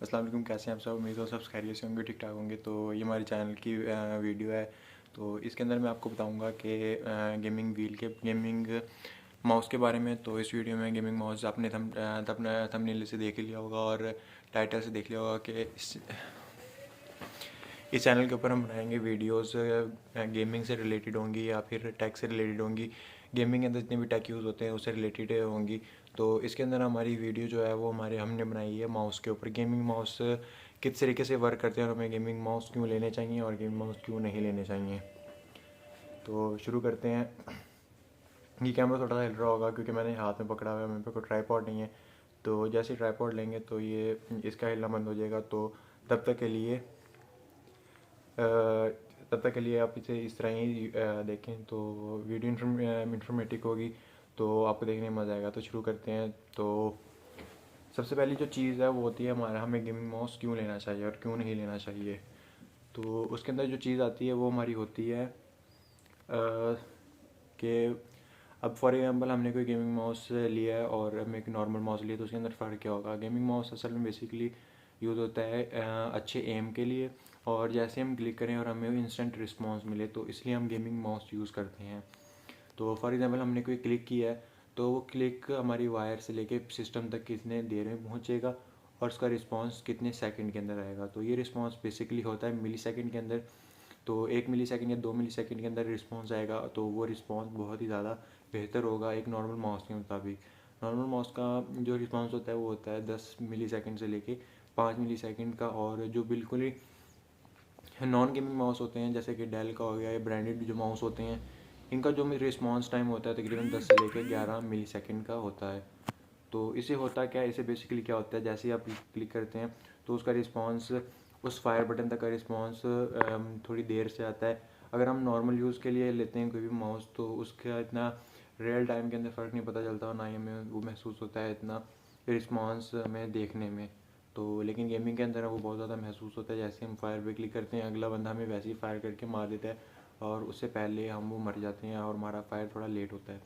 अस्सलाम वालेकुम, कैसे हैं आप सब। उम्मीद हो सब खैरियत से होंगे, ठीक ठाक होंगे। तो ये हमारे चैनल की वीडियो है। तो इसके अंदर मैं आपको बताऊंगा कि गेमिंग व्हील के गेमिंग माउस के बारे में। तो इस वीडियो में गेमिंग माउस आपने थंबनेल से देख ही लिया होगा और टाइटल से देख लिया होगा कि इस चैनल के ऊपर हम बनाएंगे वीडियोस गेमिंग से रिलेटेड होंगी या फिर टेक से रिलेटेड होंगी। गेमिंग के अंदर जितने भी टेक यूज़ होते हैं उससे रिलेटेड होंगी। तो इसके अंदर हमारी वीडियो जो है वो हमने बनाई है माउस के ऊपर। गेमिंग माउस किस तरीके से वर्क करते हैं और हमें गेमिंग माउस क्यों लेने चाहिए और गेमिंग माउस क्यों नहीं लेने चाहिए। तो शुरू करते हैं। ये कैमरा थोड़ा सा हिल रहा होगा क्योंकि मैंने हाथ में पकड़ा हुआ है, मेरे पे कोई ट्राईपॉड नहीं है। तो जैसे ही ट्राईपॉड लेंगे तो ये इसका हिलना बंद हो जाएगा। तो तब तक के लिए आप इसे इस तरह ही देखें तो वीडियो इंफॉर्मेटिव होगी, तो आपको देखने में मज़ा आएगा। तो शुरू करते हैं। तो सबसे पहली जो चीज़ है वो होती है हमारा हमें गेमिंग माउस क्यों लेना चाहिए और क्यों नहीं लेना चाहिए। तो उसके अंदर जो चीज़ आती है वो हमारी होती है कि अब फॉर एग्जांपल हमने कोई गेमिंग माउस लिया है और हमने एक नॉर्मल माउस लिया, तो उसके अंदर फ़र्क क्या होगा। गेमिंग माउस असल में बेसिकली यूज़ होता है अच्छे एम के लिए, और जैसे हम क्लिक करें और हमें इंस्टेंट रिस्पॉन्स मिले तो इसलिए हम गेमिंग माउस यूज़ करते हैं। तो फॉर एग्जांपल हमने कोई क्लिक किया है तो वो क्लिक हमारी वायर से लेके सिस्टम तक कितने देर में पहुंचेगा और उसका रिस्पांस कितने सेकंड के अंदर आएगा। तो ये रिस्पांस बेसिकली होता है मिली सेकंड के अंदर। तो 1 मिली सेकंड या 2 मिली सेकंड के अंदर रिस्पांस आएगा, तो वो रिस्पांस बहुत ही ज़्यादा बेहतर होगा एक नॉर्मल माउस के मुताबिक। नॉर्मल माउस का जो रिस्पांस होता है वो होता है 10 मिली सेकंड से लेके 5 मिली सेकंड का। और जो बिल्कुल ही नॉन गेमिंग माउस होते हैं जैसे कि डेल का हो गया या ब्रांडेड जो माउस होते हैं, इनका जो रिस्पॉन्स टाइम होता है तकरीबन 10 से लेकर 11 मिली सेकेंड का होता है। तो इसे होता क्या है, इसे बेसिकली क्या होता है, जैसे ही आप क्लिक करते हैं तो उसका रिस्पॉन्स उस फायर बटन तक का रिस्पॉन्स थोड़ी देर से आता है। अगर हम नॉर्मल यूज़ के लिए लेते हैं कोई भी माउस तो उसका इतना रियल टाइम के अंदर फ़र्क नहीं पता चलता और ना ही हमें वो महसूस होता है इतना रिस्पॉन्स हमें देखने में। तो लेकिन गेमिंग के अंदर वो बहुत ज़्यादा महसूस होता है। जैसे हम फायर पे क्लिक करते हैं अगला बंदा हमें वैसे ही फायर करके मार देता है और उससे पहले हम वो मर जाते हैं और हमारा फायर थोड़ा लेट होता है।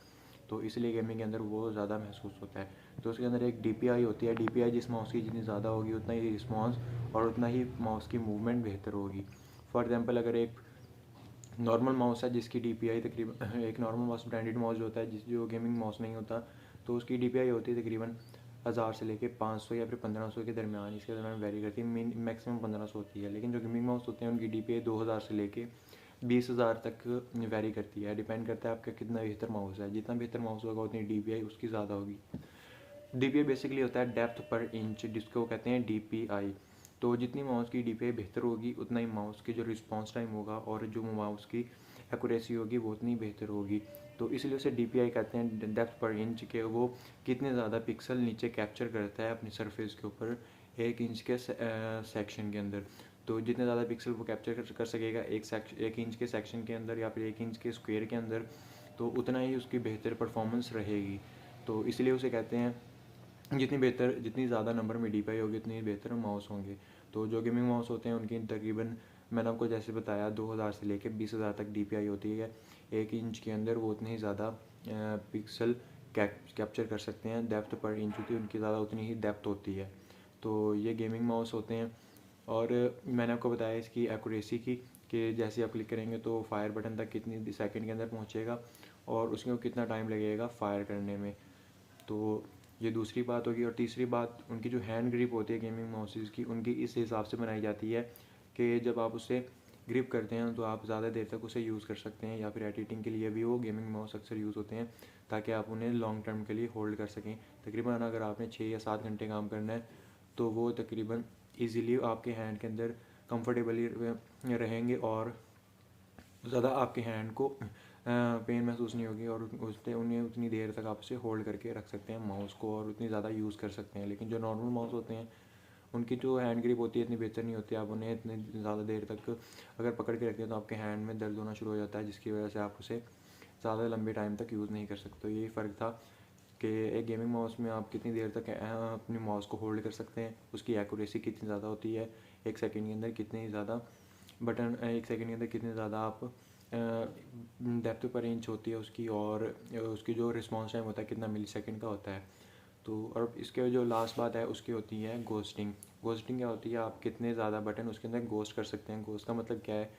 तो इसलिए गेमिंग के अंदर वो ज़्यादा महसूस होता है। तो उसके अंदर एक DPI होती है। DPI जिस माउस की जितनी ज़्यादा होगी उतना ही रिस्पॉन्स और उतना ही माउस की मूवमेंट बेहतर होगी। फॉर एग्जांपल अगर एक नॉर्मल माउस है जिसकी DPI तकरीबन एक नॉर्मल माउस ब्रांडेड माउस जो होता है जो गेमिंग माउस नहीं होता, तो उसकी DPI होती है तकरीबन 1000 से लेके 500 या फिर 1500 के दरमियान, इसके दरमियान वेरी करती है। मैक्सिमम 1500 होती है। लेकिन जो गेमिंग माउस होते हैं उनकी DPI 2000 से लेके 20,000 तक वेरी करती है। डिपेंड करता है आपका कितना बेहतर माउस है। जितना बेहतर माउस होगा उतनी DPI उसकी ज़्यादा होगी। DPI बेसिकली होता है डेप्थ पर इंच, जिसको कहते हैं DPI। तो जितनी माउस की DPI बेहतर होगी उतना ही माउस की जो रिस्पॉन्स टाइम होगा और जो माउस की एक्यूरेसी होगी वो उतनी बेहतर होगी। तो इसलिए उसे DPI कहते हैं, डेप्थ पर इंच, के वो कितने ज़्यादा पिक्सल नीचे कैप्चर करता है अपनी सरफेस के ऊपर 1 इंच के सेक्शन के अंदर। तो जितने ज़्यादा पिक्सल वो कैप्चर कर सकेगा 1 इंच के सेक्शन के अंदर या फिर 1 इंच के स्क्वायर के अंदर, तो उतना ही उसकी बेहतर परफॉर्मेंस रहेगी। तो इसलिए उसे कहते हैं जितनी ज़्यादा नंबर में DPI होगी उतनी बेहतर माउस होंगे। तो जो गेमिंग माउस होते हैं उनकी तकरीबन मैंने आपको जैसे बताया 2000 से लेकर 20,000 तक DPI होती है। 1 इंच के अंदर वो उतनी ही ज़्यादा पिक्सल कैप्चर कर सकते हैं। डेप्थ पर इंच होती है उनकी ज़्यादा उतनी ही डेप्थ होती है। तो ये गेमिंग माउस होते हैं। और मैंने आपको बताया इसकी एक्यूरेसी की, कि जैसे आप क्लिक करेंगे तो फायर बटन तक कितनी सेकंड के अंदर पहुंचेगा और उसमें कितना टाइम लगेगा फायर करने में। तो ये दूसरी बात होगी। और तीसरी बात, उनकी जो हैंड ग्रिप होती है गेमिंग माउसेस की, उनकी इस हिसाब से बनाई जाती है कि जब आप उसे ग्रिप करते हैं तो आप ज़्यादा देर तक उसे यूज़ कर सकते हैं, या फिर एडिटिंग के लिए भी वो गेमिंग माउस अक्सर यूज़ होते हैं ताकि आप उन्हें लॉन्ग टर्म के लिए होल्ड कर सकें। तकरीबन अगर आपने 6 या 7 घंटे काम करना है तो वो तकरीबन ईज़िली आपके हैंड के अंदर कंफर्टेबली रहेंगे और ज़्यादा आपके हैंड को पेन महसूस नहीं होगी और उससे उन्हें उतनी देर तक आप उसे होल्ड करके रख सकते हैं माउस को और उतनी ज़्यादा यूज़ कर सकते हैं। लेकिन जो नॉर्मल माउस होते हैं उनकी जो हैंड ग्रिप होती है इतनी बेहतर नहीं होती। आप उन्हें इतनी ज़्यादा देर तक अगर पकड़ के रखते हैं तो आपके हैंड में दर्द होना शुरू हो जाता है, जिसकी वजह से आप उसे ज़्यादा लंबे टाइम तक यूज़ नहीं कर सकते। तो यही फ़र्क था कि एक गेमिंग माउस में आप कितनी देर तक अपने माउस को होल्ड कर सकते हैं, उसकी एक्यूरेसी कितनी ज़्यादा होती है, 1 सेकंड के अंदर कितनी ज़्यादा बटन 1 सेकंड के अंदर कितने ज़्यादा आप डेप्थ पर इंच होती है उसकी, और उसकी जो रिस्पॉन्स टाइम होता है कितना मिली सेकंड का होता है। तो और इसके जो लास्ट बात है उसकी होती है घोस्टिंग। घोस्टिंग क्या होती है, आप कितने ज़्यादा बटन उसके अंदर घोस्ट कर सकते हैं। घोस्ट का मतलब क्या है,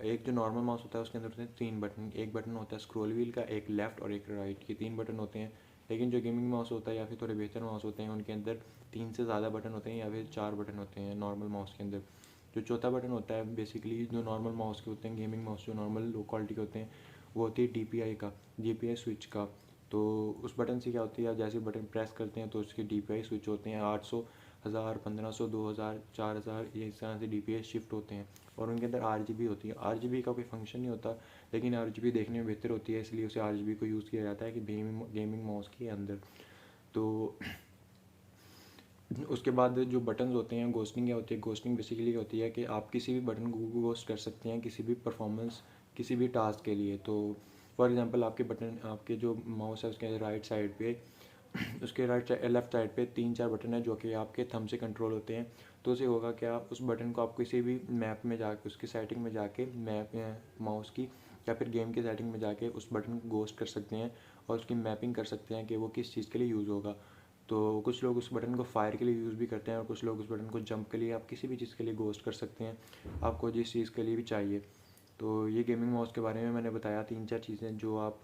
एक जो नॉर्मल माउस होता है उसके अंदर होते हैं 3 बटन, एक बटन होता है स्क्रॉल व्हील का, एक लेफ़्ट और एक राइट, ये 3 बटन होते हैं। लेकिन जो गेमिंग माउस होता है या फिर थोड़े बेहतर माउस होते हैं उनके अंदर 3 से ज़्यादा बटन होते हैं या फिर 4 बटन होते हैं नॉर्मल माउस के अंदर। जो चौथा बटन होता है बेसिकली जो नॉर्मल माउस के होते हैं, गेमिंग माउस जो नॉर्मल लो क्वालिटी के होते हैं, वो होती है DPI का, DPI स्विच का। तो उस बटन से क्या होती है, जैसे बटन प्रेस करते हैं तो उसके DPI स्विच होते हैं 800, 1000, 1500, 2000, 4000, ये इस तरह से DPI शिफ्ट होते हैं। और उनके अंदर RGB होती है। RGB का कोई फंक्शन नहीं होता, लेकिन RGB देखने में बेहतर होती है, इसलिए उसे RGB को यूज़ किया जाता है कि गेमिंग माउस के अंदर। तो उसके बाद जो बटन्स होते हैं, घोस्टिंग क्या होती है, घोस्टिंग बेसिकली क्या होती है कि आप किसी भी बटन को घोस्ट कर सकते हैं किसी भी परफॉर्मेंस, किसी भी टास्क के लिए। तो फॉर एग्जांपल आपके बटन, आपके जो माउस है उसके राइट साइड पे उसके लेफ्ट साइड पे 3-4 बटन है जो कि आपके थंब से कंट्रोल होते हैं। तो उसे होगा क्या, उस बटन को आप किसी भी मैप में जाके, उसकी सेटिंग में जाके, मैप माउस की या फिर गेम की सेटिंग में जाके उस बटन को घोस्ट कर सकते हैं और उसकी मैपिंग कर सकते हैं कि वो किस चीज़ के लिए यूज़ होगा। तो कुछ लोग उस बटन को फायर के लिए यूज़ भी करते हैं और कुछ लोग उस बटन को जंप के लिए, आप किसी भी चीज़ के लिए घोस्ट कर सकते हैं, आपको जिस चीज़ के लिए भी चाहिए। तो ये गेमिंग माउस के बारे में मैंने बताया 3-4 चीज़ें जो आप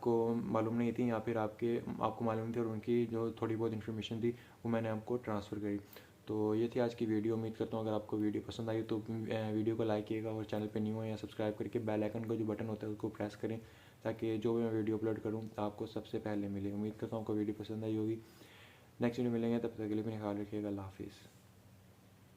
को मालूम नहीं थी या फिर आपको मालूम थी, और उनकी जो थोड़ी बहुत इन्फॉर्मेशन थी वो मैंने आपको ट्रांसफ़र करी। तो ये थी आज की वीडियो। उम्मीद करता हूँ अगर आपको वीडियो पसंद आई तो वीडियो को लाइक कीजिएगा, और चैनल पे न्यू हो या सब्सक्राइब करके बेल आइकन का जो बटन होता है उसको प्रेस करें, ताकि जो भी मैं वीडियो अपलोड करूँ आपको सबसे पहले मिले। उम्मीद करता हूँ आपको वीडियो पसंद आई होगी। नेक्स्ट वीडियो मिलेंगे, तब तक के लिए अपना ख्याल रखिएगा। अल्लाह हाफिज़।